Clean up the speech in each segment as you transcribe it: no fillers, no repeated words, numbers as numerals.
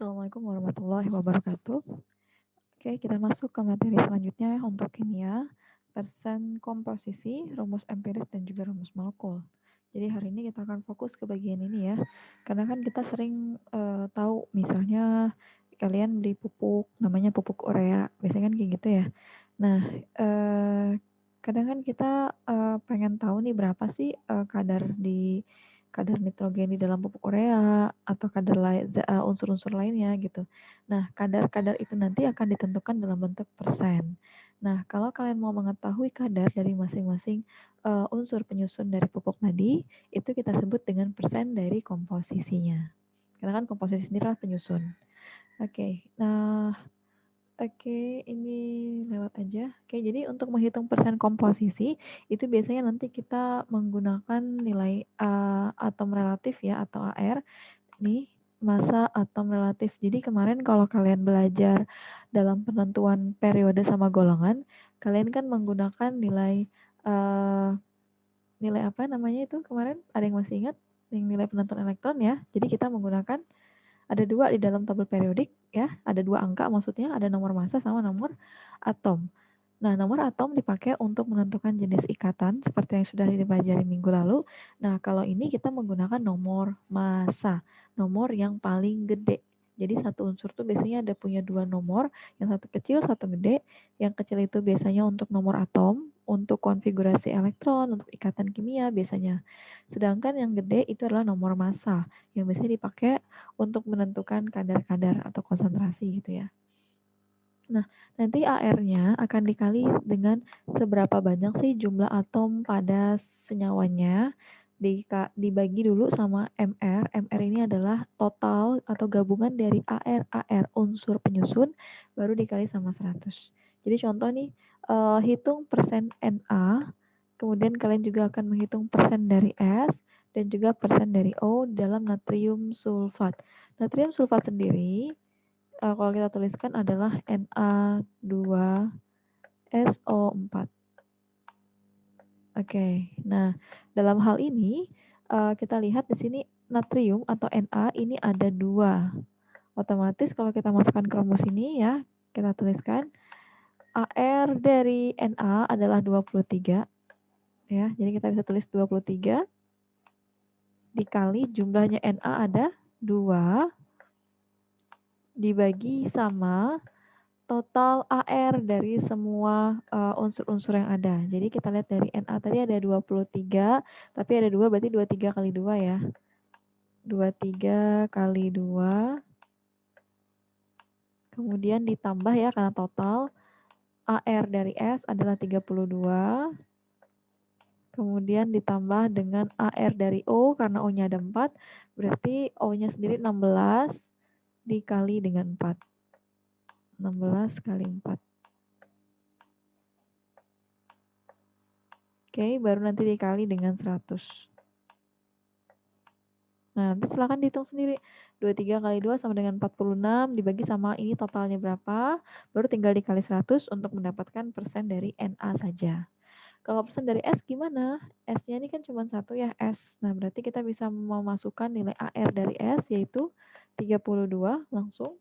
Assalamualaikum warahmatullahi wabarakatuh. Oke, kita masuk ke materi selanjutnya untuk kimia, persen komposisi, rumus empiris, dan juga rumus molekul. Jadi hari ini kita akan fokus ke bagian ini ya, karena kan kita sering tahu misalnya kalian beli pupuk, namanya pupuk urea, biasanya kan kayak gitu ya. Nah, kadang kan kita pengen tahu nih berapa sih kadar nitrogen di dalam pupuk urea atau kadar unsur-unsur lainnya gitu. Nah, kadar-kadar itu nanti akan ditentukan dalam bentuk persen. Nah, kalau kalian mau mengetahui kadar dari masing-masing unsur penyusun dari pupuk tadi, itu kita sebut dengan persen dari komposisinya. Karena kan komposisi sendiri adalah penyusun. Oke, nah ini lewat aja. Oke, jadi untuk menghitung persen komposisi, itu biasanya nanti kita menggunakan nilai atom relatif ya, atau AR. Nih, massa atom relatif. Jadi kemarin kalau kalian belajar dalam penentuan periode sama golongan, kalian kan menggunakan nilai apa namanya itu kemarin? Ada yang masih ingat? Yang nilai penentuan elektron ya. Jadi kita menggunakan ada dua di dalam tabel periodik ya, ada dua angka maksudnya, ada nomor massa sama nomor atom. Nah, nomor atom dipakai untuk menentukan jenis ikatan seperti yang sudah dipelajari minggu lalu. Nah, kalau ini kita menggunakan nomor massa, nomor yang paling gede. Jadi satu unsur tuh biasanya ada punya dua nomor, yang satu kecil, satu gede. Yang kecil itu biasanya untuk nomor atom, untuk konfigurasi elektron, untuk ikatan kimia biasanya. Sedangkan yang gede itu adalah nomor massa, yang biasanya dipakai untuk menentukan kadar-kadar atau konsentrasi gitu ya. Nah, nanti AR-nya akan dikali dengan seberapa banyak sih jumlah atom pada senyawanya, dibagi dulu sama MR. MR ini adalah total atau gabungan dari AR unsur penyusun, baru dikali sama 100. Jadi contoh nih, hitung persen Na, kemudian kalian juga akan menghitung persen dari S, dan juga persen dari O dalam natrium sulfat. Natrium sulfat sendiri kalau kita tuliskan adalah Na2SO4. Oke, nah dalam hal ini kita lihat di sini natrium atau Na ini ada dua. Otomatis kalau kita masukkan ke rumus ini ya, kita tuliskan AR dari Na adalah 23 ya. Jadi kita bisa tulis 23 dikali jumlahnya Na ada 2 dibagi sama total AR dari semua unsur-unsur yang ada. Jadi kita lihat dari Na tadi ada 23, tapi ada 2 berarti 23 kali 2 ya. 23 kali 2. Kemudian ditambah ya karena total AR dari S adalah 32. Kemudian ditambah dengan AR dari O karena O-nya ada 4, berarti O-nya sendiri 16 dikali dengan 4. 16 kali 4. Oke, baru nanti dikali dengan 100. Nah, nanti silakan dihitung sendiri. 23 kali 2 sama dengan 46 dibagi sama ini totalnya berapa, baru tinggal dikali 100 untuk mendapatkan persen dari Na saja. Kalau persen dari S gimana? S-nya ini kan cuma satu ya, S. Nah, berarti kita bisa memasukkan nilai AR dari S yaitu 32 langsung.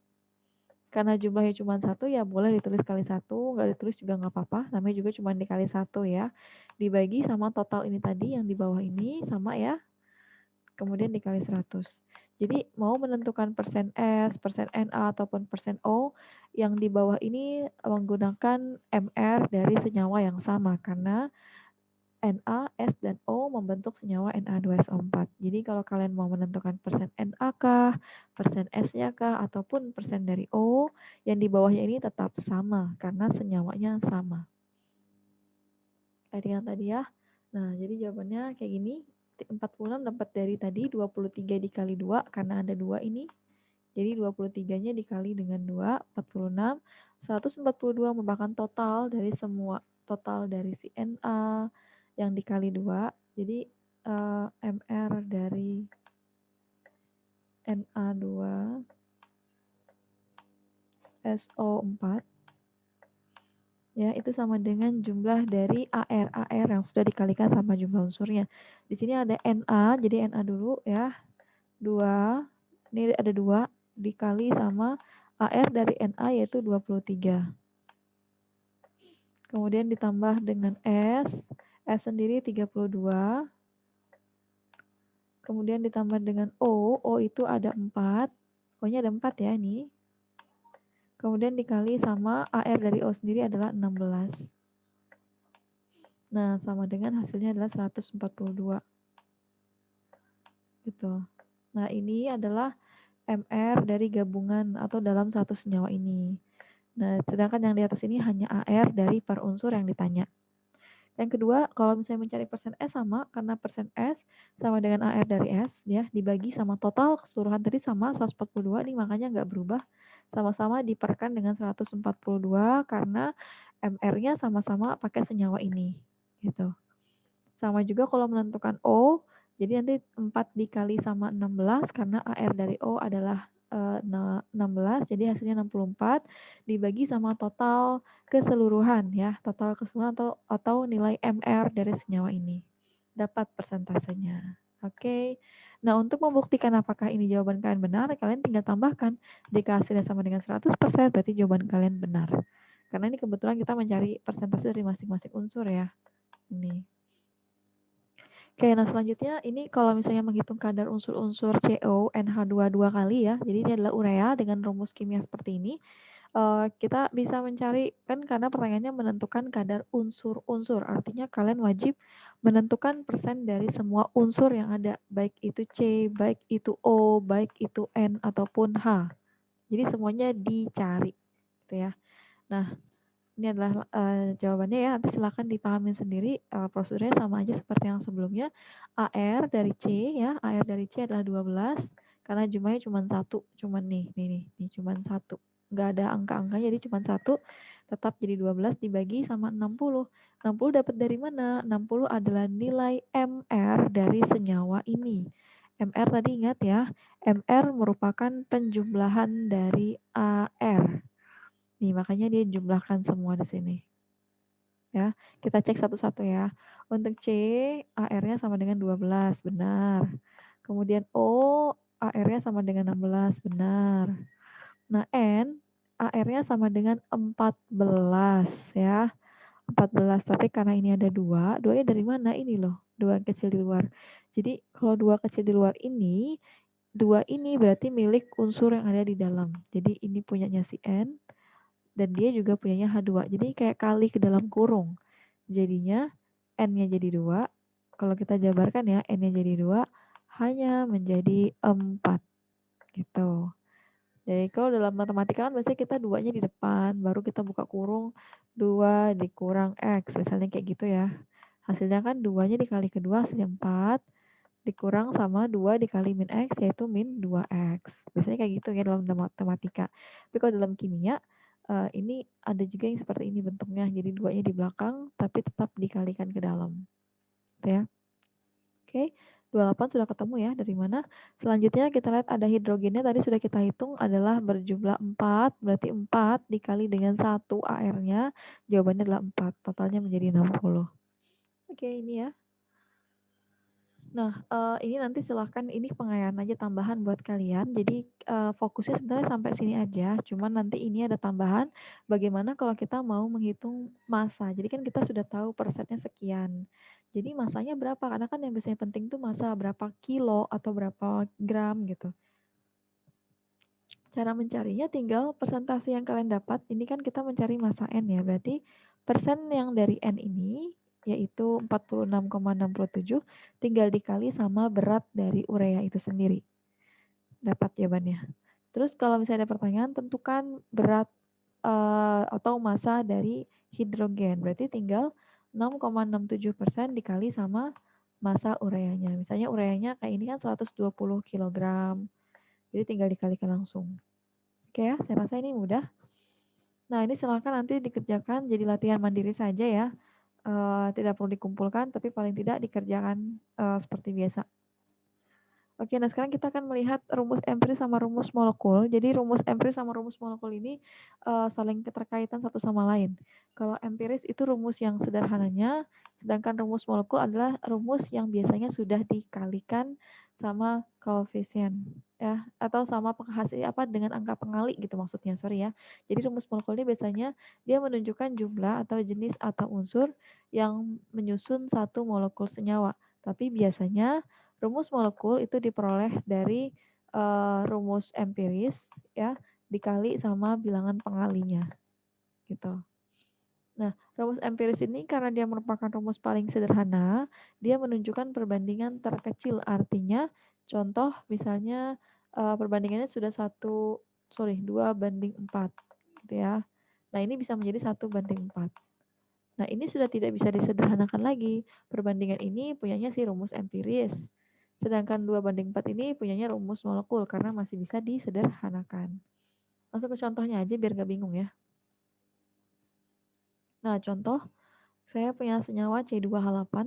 Karena jumlahnya cuma satu ya boleh ditulis kali satu, nggak ditulis juga nggak apa-apa, namanya juga cuma dikali satu ya. Dibagi sama total ini tadi yang di bawah ini sama ya, kemudian dikali 100. Jadi mau menentukan persen S, persen Na, ataupun persen O, yang di bawah ini menggunakan MR dari senyawa yang sama karena Na, S, dan O membentuk senyawa Na2SO4. Jadi kalau kalian mau menentukan persen Na kah, persen S-nya kah, ataupun persen dari O, yang di bawahnya ini tetap sama karena senyawanya sama. Kayak yang tadi ya. Nah, jadi jawabannya kayak gini. 46 dapat dari tadi 23 dikali 2 karena ada 2 ini. Jadi 23-nya dikali dengan 2, 46. 142 merupakan total dari semua total dari si Na yang dikali 2. Jadi MR dari Na2 SO4 ya itu sama dengan jumlah dari AR yang sudah dikalikan sama jumlah unsurnya. Di sini ada Na, jadi Na dulu ya. 2. Ini ada 2 dikali sama AR dari Na yaitu 23. Kemudian ditambah dengan S sendiri 32. Kemudian ditambah dengan O itu ada 4. O-nya ada 4 ya ini. Kemudian dikali sama AR dari O sendiri adalah 16. Nah, sama dengan hasilnya adalah 142. Gitu. Nah, ini adalah MR dari gabungan atau dalam satu senyawa ini. Nah, sedangkan yang di atas ini hanya AR dari per unsur yang ditanya. Yang kedua, kalau misalnya mencari persen S sama, karena persen S sama dengan AR dari S, ya, dibagi sama total keseluruhan tadi sama 142, ini makanya nggak berubah. Sama-sama diperkan dengan 142 karena MR-nya sama-sama pakai senyawa ini. Gitu. Sama juga kalau menentukan O, jadi nanti 4 dikali sama 16 karena AR dari O adalah 16, jadi hasilnya 64 dibagi sama total keseluruhan ya, total keseluruhan atau nilai MR dari senyawa ini. Dapat persentasenya. Oke. Nah, untuk membuktikan apakah ini jawaban kalian benar, kalian tinggal tambahkan. Jika hasilnya sama dengan 100%, berarti jawaban kalian benar. Karena ini kebetulan kita mencari persentase dari masing-masing unsur ya. Ini. Oke, nah selanjutnya ini kalau misalnya menghitung kadar unsur-unsur CO NH2 dua kali ya. Jadi ini adalah urea dengan rumus kimia seperti ini. Kita bisa mencari kan karena pertanyaannya menentukan kadar unsur-unsur. Artinya kalian wajib menentukan persen dari semua unsur yang ada, baik itu C, baik itu O, baik itu N ataupun H. Jadi semuanya dicari gitu ya. Nah, ini adalah jawabannya ya, nanti silakan dipahami sendiri, prosedurnya sama aja seperti yang sebelumnya. AR dari C ya, AR dari C adalah 12 karena jumlahnya cuma 1, cuman nih cuma 1. Nggak ada angka-angkanya jadi cuma 1, tetap jadi 12 dibagi sama 60. 60 dapat dari mana? 60 adalah nilai MR dari senyawa ini. MR tadi ingat ya, MR merupakan penjumlahan dari AR. Nih, makanya dia jumlahkan semua di sini. Ya, kita cek satu-satu ya. Untuk C, AR-nya sama dengan 12, benar. Kemudian O, AR-nya sama dengan 16, benar. Nah, N, AR-nya sama dengan 14 ya. 14, tapi karena ini ada 2, 2-nya dari mana? Ini loh, 2 kecil di luar. Jadi, kalau 2 kecil di luar ini, 2 ini berarti milik unsur yang ada di dalam. Jadi, ini punyanya si N, dan dia juga punyanya H2. Jadi kayak kali ke dalam kurung. Jadinya N-nya jadi 2. Kalau kita jabarkan ya, N-nya jadi 2, hanya menjadi 4. Gitu. Jadi kalau dalam matematika kan biasanya kita 2-nya di depan, baru kita buka kurung 2 dikurang X. Misalnya kayak gitu ya. Hasilnya kan 2-nya dikali kedua hasilnya 4. Dikurang sama 2 dikali min X yaitu min 2X. Biasanya kayak gitu ya dalam matematika. Tapi kalau dalam kimia, ini ada juga yang seperti ini bentuknya. Jadi 2-nya di belakang tapi tetap dikalikan ke dalam. Gitu ya. Oke, 28 sudah ketemu ya dari mana. Selanjutnya kita lihat ada hidrogennya tadi sudah kita hitung adalah berjumlah 4. Berarti 4 dikali dengan 1 AR-nya. Jawabannya adalah 4. Totalnya menjadi 60. Oke, ini ya. Nah, ini nanti silahkan ini pengayaan aja tambahan buat kalian. Jadi fokusnya sebenarnya sampai sini aja. Cuman nanti ini ada tambahan. Bagaimana kalau kita mau menghitung massa? Jadi kan kita sudah tahu persennya sekian. Jadi massanya berapa? Karena kan yang biasanya penting tuh massa berapa kilo atau berapa gram gitu. Cara mencarinya tinggal persentase yang kalian dapat. Ini kan kita mencari massa N ya. Berarti persen yang dari N ini yaitu 46,67 tinggal dikali sama berat dari urea itu sendiri. Dapat jawabannya. Terus kalau misalnya ada pertanyaan, tentukan berat atau massa dari hidrogen. Berarti tinggal 6,67% dikali sama massa ureanya. Misalnya ureanya kayak ini kan 120 kg. Jadi tinggal dikalikan langsung. Oke ya, saya rasa ini mudah. Nah, ini silakan nanti dikerjakan jadi latihan mandiri saja ya. Tidak perlu dikumpulkan, tapi paling tidak dikerjakan seperti biasa. Oke, nah sekarang kita akan melihat rumus empiris sama rumus molekul. Jadi rumus empiris sama rumus molekul ini saling keterkaitan satu sama lain. Kalau empiris itu rumus yang sederhananya, sedangkan rumus molekul adalah rumus yang biasanya sudah dikalikan sama koefisien ya, atau sama penghasil apa dengan angka pengali gitu maksudnya, sorry ya. Jadi rumus molekul ini biasanya dia menunjukkan jumlah atau jenis atau unsur yang menyusun satu molekul senyawa. Tapi biasanya rumus molekul itu diperoleh dari rumus empiris ya, dikali sama bilangan pengalinya gitu. Nah, rumus empiris ini karena dia merupakan rumus paling sederhana, dia menunjukkan perbandingan terkecil. Artinya, contoh misalnya perbandingannya sudah 2 banding 4 gitu ya. Nah, ini bisa menjadi 1 banding 4. Nah, ini sudah tidak bisa disederhanakan lagi. Perbandingan ini punyanya si rumus empiris. Sedangkan 2 banding 4 ini punyanya rumus molekul karena masih bisa disederhanakan. Langsung ke contohnya aja biar gak bingung ya. Nah, contoh saya punya senyawa C2H8,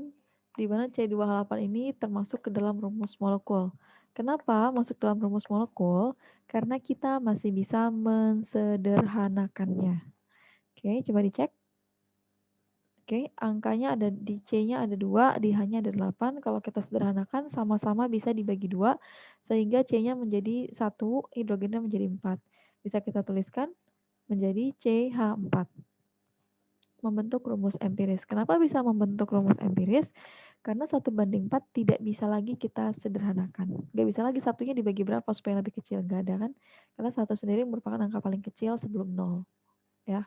di mana C2H8 ini termasuk ke dalam rumus molekul. Kenapa masuk dalam rumus molekul? Karena kita masih bisa mensederhanakannya. Oke, coba dicek. Oke, angkanya ada di C-nya ada 2, di H-nya ada 8. Kalau kita sederhanakan, sama-sama bisa dibagi 2, sehingga C-nya menjadi 1, hidrogennya menjadi 4. Bisa kita tuliskan menjadi CH4. Membentuk rumus empiris. Kenapa bisa membentuk rumus empiris? Karena 1 banding 4 tidak bisa lagi kita sederhanakan. Gak bisa lagi satunya dibagi berapa supaya lebih kecil. Gak ada kan? Karena 1 sendiri merupakan angka paling kecil sebelum 0. Ya.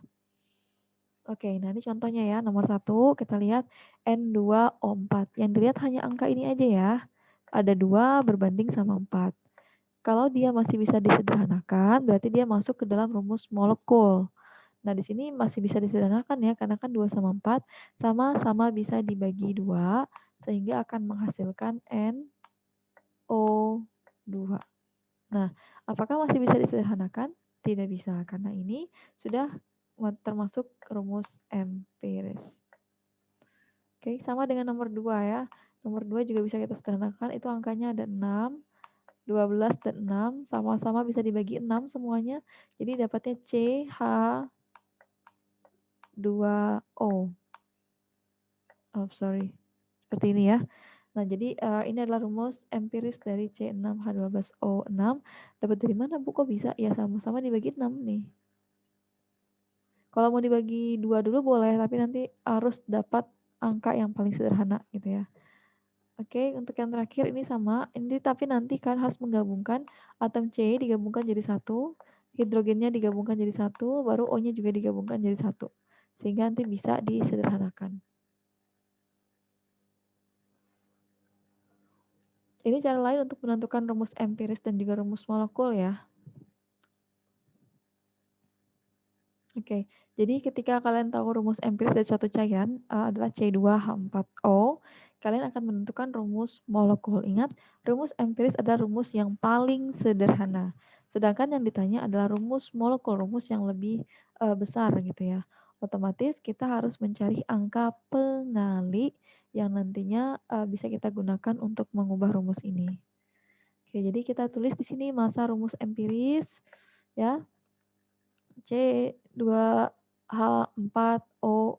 Oke, nah ini contohnya ya. Nomor 1 kita lihat N2O4. Yang dilihat hanya angka ini aja ya. Ada 2 berbanding sama 4. Kalau dia masih bisa disederhanakan, berarti dia masuk ke dalam rumus molekul. Nah, di sini masih bisa disederhanakan ya, karena kan 2 sama 4 sama-sama bisa dibagi 2, sehingga akan menghasilkan NO2. Nah, apakah masih bisa disederhanakan? Tidak bisa, karena ini sudah termasuk rumus empiris. Oke, sama dengan nomor 2 ya. Nomor 2 juga bisa kita sederhanakan, itu angkanya ada 6, 12 dan 6, sama-sama bisa dibagi 6 semuanya. Jadi dapatnya CH2O. Oh, sorry. Seperti ini ya. Nah, jadi ini adalah rumus empiris dari C6H12O6. Dapat dari mana, Bu? Kok bisa? Ya, sama-sama dibagi 6 nih. Kalau mau dibagi 2 dulu boleh, tapi nanti harus dapat angka yang paling sederhana gitu ya. Oke, untuk yang terakhir ini sama. Ini tapi nanti kan harus menggabungkan atom C digabungkan jadi 1, hidrogennya digabungkan jadi 1, baru O-nya juga digabungkan jadi 1. Sehingga nanti bisa disederhanakan. Ini cara lain untuk menentukan rumus empiris dan juga rumus molekul ya. Oke, jadi ketika kalian tahu rumus empiris dari suatu cairan adalah C2H4O, kalian akan menentukan rumus molekul. Ingat, rumus empiris adalah rumus yang paling sederhana. Sedangkan yang ditanya adalah rumus molekul, rumus yang lebih besar gitu ya. Otomatis kita harus mencari angka pengali yang nantinya bisa kita gunakan untuk mengubah rumus ini. Oke, jadi kita tulis di sini masa rumus empiris ya. C2H4O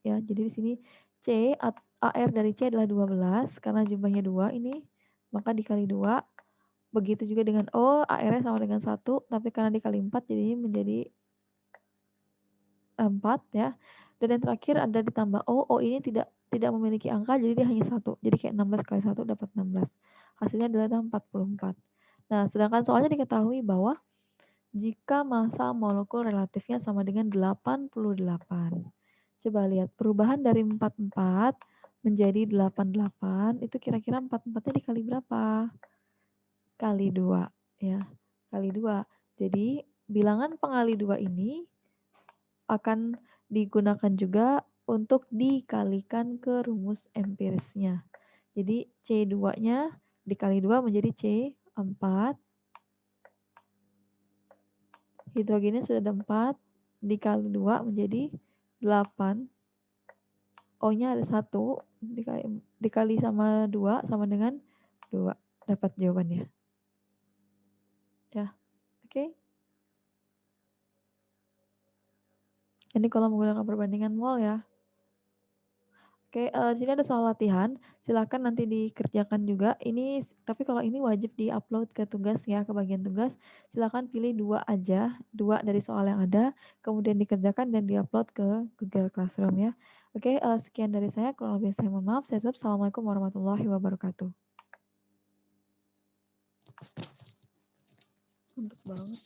ya. Jadi di sini C AR dari C adalah 12 karena jumlahnya 2 ini, maka dikali 2. Begitu juga dengan O, AR-nya sama dengan 1, tapi karena dikali 4 jadi menjadi 4 ya. Dan yang terakhir ada ditambah O, O ini tidak memiliki angka jadi dia hanya 1. Jadi kayak 16 kali 1 dapat 16. Hasilnya adalah 44. Nah, sedangkan soalnya diketahui bahwa jika massa molekul relatifnya sama dengan 88. Coba lihat perubahan dari 44 menjadi 88 itu kira-kira 44-nya dikali berapa? Kali 2 ya. Kali 2. Jadi bilangan pengali 2 ini akan digunakan juga untuk dikalikan ke rumus empirisnya. Jadi C2-nya dikali 2 menjadi C4. Hidrogennya sudah ada 4, dikali 2 menjadi 8. O-nya ada 1, dikali sama 2 sama dengan 2. Dapat jawabannya. Ya, oke. Ini kalau menggunakan perbandingan mol ya. Oke, di sini ada soal latihan, silakan nanti dikerjakan juga. Ini tapi kalau ini wajib di-upload ke tugas ya, ke bagian tugas. Silakan pilih 2 aja, 2 dari soal yang ada, kemudian dikerjakan dan di-upload ke Google Classroom ya. Oke, sekian dari saya, kurang lebih saya mohon maaf. Saya tutup. Assalamualaikum warahmatullahi wabarakatuh. Untuk banget.